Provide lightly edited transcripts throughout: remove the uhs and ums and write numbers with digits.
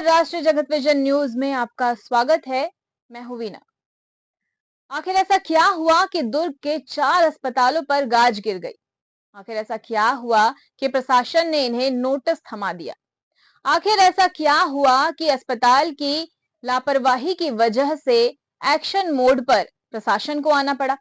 नमस्कार, राष्ट्रीय जगत विजन न्यूज में आपका स्वागत है। मैं हूं वीना। आखिर ऐसा क्या हुआ कि दुर्ग के 4 अस्पतालों पर गाज गिर गई? आखिर ऐसा क्या हुआ कि प्रशासन ने इन्हें नोटिस थमा दिया? आखिर ऐसा क्या हुआ कि अस्पताल की लापरवाही की वजह से एक्शन मोड पर प्रशासन को आना पड़ा?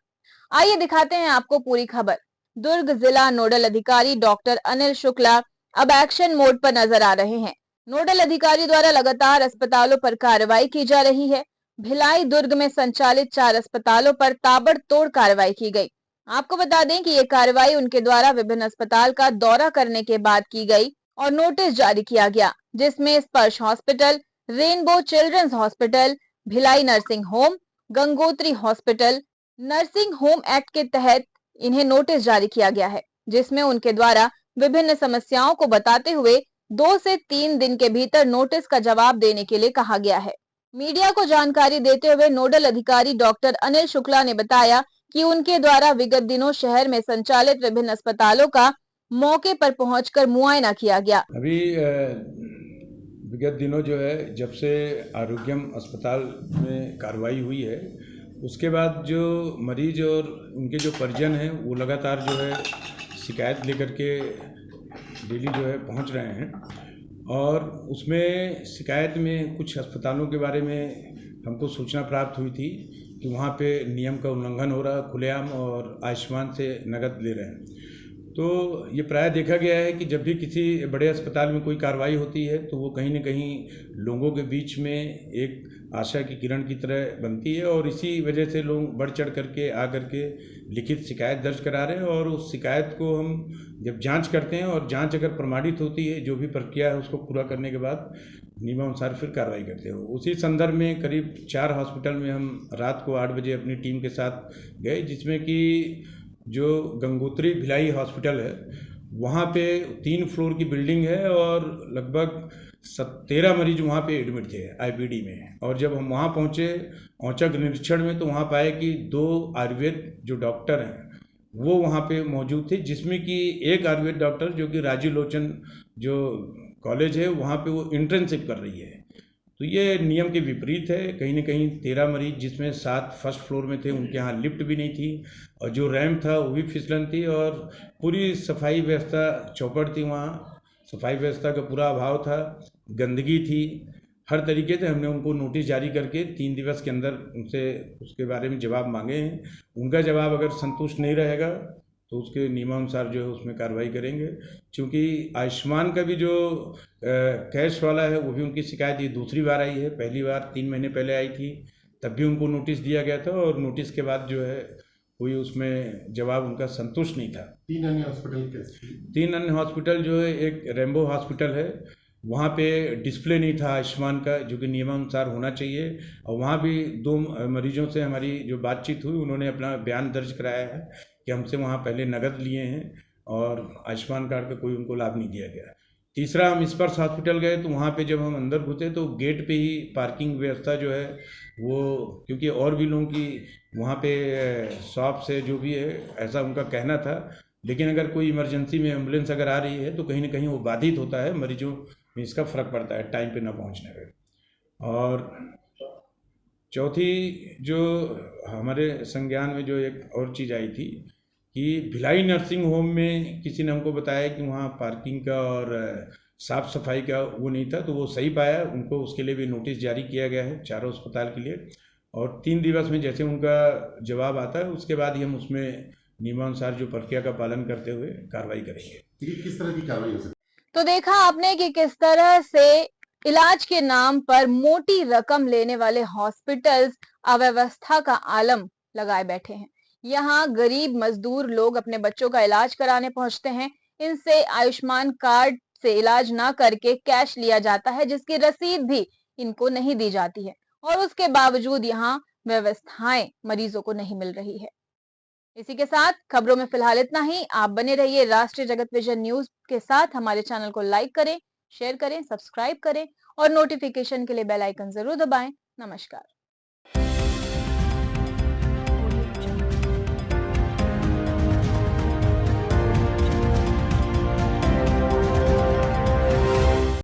आइए दिखाते हैं आपको पूरी खबर। दुर्ग जिला नोडल अधिकारी डॉक्टर अनिल शुक्ला अब एक्शन मोड पर नजर आ रहे हैं। नोडल अधिकारी द्वारा लगातार अस्पतालों पर कार्रवाई की जा रही है। भिलाई दुर्ग में संचालित 4 अस्पतालों पर ताबड़तोड़ कार्रवाई की गई। आपको बता दें कि ये कार्रवाई उनके द्वारा विभिन्न अस्पताल का दौरा करने के बाद की गई और नोटिस जारी किया गया, जिसमें Sparsh hospital, rainbow children's hospital, Bhilai nursing home, Gangotri hospital, nursing home act के तहत इन्हें नोटिस जारी किया गया है, जिसमें उनके द्वारा विभिन्न समस्याओं को बताते हुए 2 से 3 दिन के भीतर नोटिस का जवाब देने के लिए कहा गया है। मीडिया को जानकारी देते हुए नोडल अधिकारी डॉक्टर अनिल शुक्ला ने बताया कि उनके द्वारा विगत दिनों शहर में संचालित विभिन्न अस्पतालों का मौके पर पहुंचकर मुआयना किया गया। अभी विगत दिनों जो है, जब से आरोग्यम अस्पताल में कार्रवाई हुई है, उसके बाद जो मरीज और उनके जो परिजन हैं वो लगातार जो है शिकायत लेकर के डेली जो है पहुंच रहे हैं। और उसमें शिकायत में कुछ अस्पतालों के बारे में हमको सूचना प्राप्त हुई थी कि वहाँ पे नियम का उल्लंघन हो रहा खुलेआम और आयुष्मान से नकद ले रहे हैं। तो ये प्राय देखा गया है कि जब भी किसी बड़े अस्पताल में कोई कार्रवाई होती है तो वो कहीं न कहीं लोगों के बीच में एक आशा की किरण की तरह बनती है, और इसी वजह से लोग बढ़ चढ़ करके आकर के लिखित शिकायत दर्ज करा रहे हैं। और उस शिकायत को हम जब जांच करते हैं और जांच अगर प्रमाणित होती है, जो भी प्रक्रिया है उसको पूरा करने के बाद नियमानुसार फिर कार्रवाई करते हैं। उसी संदर्भ में करीब 4 हॉस्पिटल में हम रात को 8 बजे अपनी टीम के साथ गए, जिसमें कि जो गंगोत्री भिलाई हॉस्पिटल है वहाँ पे 3 फ्लोर की बिल्डिंग है और लगभग 13 मरीज वहाँ पे एडमिट थे आईपीडी में। और जब हम वहाँ पहुँचे औचक निरीक्षण में, तो वहाँ पाए कि 2 आयुर्वेद जो डॉक्टर हैं वो वहाँ पे मौजूद थे, जिसमें कि एक आयुर्वेद डॉक्टर जो कि राजीव लोचन जो कॉलेज है वहाँ पे वो इंटर्नशिप कर रही है। तो ये नियम के विपरीत है। कहीं ना कहीं 13 मरीज, जिसमें 7 फर्स्ट फ्लोर में थे, उनके यहाँ लिफ्ट भी नहीं थी और जो रैंप था वो भी फिसलन थी, और पूरी सफाई व्यवस्था चौपट थी। वहाँ सफाई व्यवस्था का पूरा अभाव था, गंदगी थी, हर तरीके से। हमने उनको नोटिस जारी करके 3 दिवस के अंदर उनसे उसके बारे में जवाब मांगे हैं। उनका जवाब अगर संतुष्ट नहीं रहेगा तो उसके नियमानुसार जो है उसमें कार्रवाई करेंगे। क्योंकि आयुष्मान का भी जो कैश वाला है वो भी उनकी शिकायत ये दूसरी बार आई है। पहली बार 3 महीने पहले आई थी, तब भी उनको नोटिस दिया गया था, और नोटिस के बाद जो है कोई उसमें जवाब उनका संतुष्ट नहीं था। 3 अन्य हॉस्पिटल कैसे? 3 अन्य हॉस्पिटल जो है, एक रेम्बो हॉस्पिटल है, वहाँ पे डिस्प्ले नहीं था आयुष्मान का, जो कि नियमानुसार होना चाहिए। और वहाँ भी 2 मरीजों से हमारी जो बातचीत हुई, उन्होंने अपना बयान दर्ज कराया है कि हमसे वहाँ पहले नकद लिए हैं और आयुष्मान कार्ड का कोई उनको लाभ नहीं दिया गया। तीसरा, हम स्पर्श हॉस्पिटल गए तो वहाँ पे जब हम अंदर घुसे तो गेट पे ही पार्किंग व्यवस्था जो है वो, क्योंकि और भी लोगों की वहाँ पे शॉप से जो भी है ऐसा उनका कहना था, लेकिन अगर कोई इमरजेंसी में एम्बुलेंस अगर आ रही है तो कहीं ना कहीं वो बाधित होता है, मरीजों में इसका फ़र्क पड़ता है टाइम पे ना पहुँचने पे। और चौथी जो हमारे संज्ञान में जो एक और चीज़ आई थी कि भिलाई नर्सिंग होम में किसी ने हमको बताया कि वहाँ पार्किंग का और साफ़ सफाई का वो नहीं था, तो वो सही पाया। उनको उसके लिए भी नोटिस जारी किया गया है चारों अस्पताल के लिए, और 3 दिवस में जैसे उनका जवाब आता है उसके बाद ही हम उसमें नियमानुसार जो प्रक्रिया का पालन करते हुए कार्रवाई करेंगे। किस तरह की कार्रवाई हो सकती है? तो देखा आपने कि किस तरह से इलाज के नाम पर मोटी रकम लेने वाले हॉस्पिटल्स अव्यवस्था का आलम लगाए बैठे हैं। यहाँ गरीब मजदूर लोग अपने बच्चों का इलाज कराने पहुंचते हैं। इनसे आयुष्मान कार्ड से इलाज ना करके कैश लिया जाता है, जिसकी रसीद भी इनको नहीं दी जाती है, और उसके बावजूद यहाँ व्यवस्थाएं मरीजों को नहीं मिल रही है। इसी के साथ खबरों में फिलहाल इतना ही। आप बने रहिए राष्ट्रीय जगत विजन न्यूज के साथ। हमारे चैनल को लाइक करें, शेयर करें, सब्सक्राइब करें और नोटिफिकेशन के लिए बेल आइकन जरूर दबाएं। नमस्कार।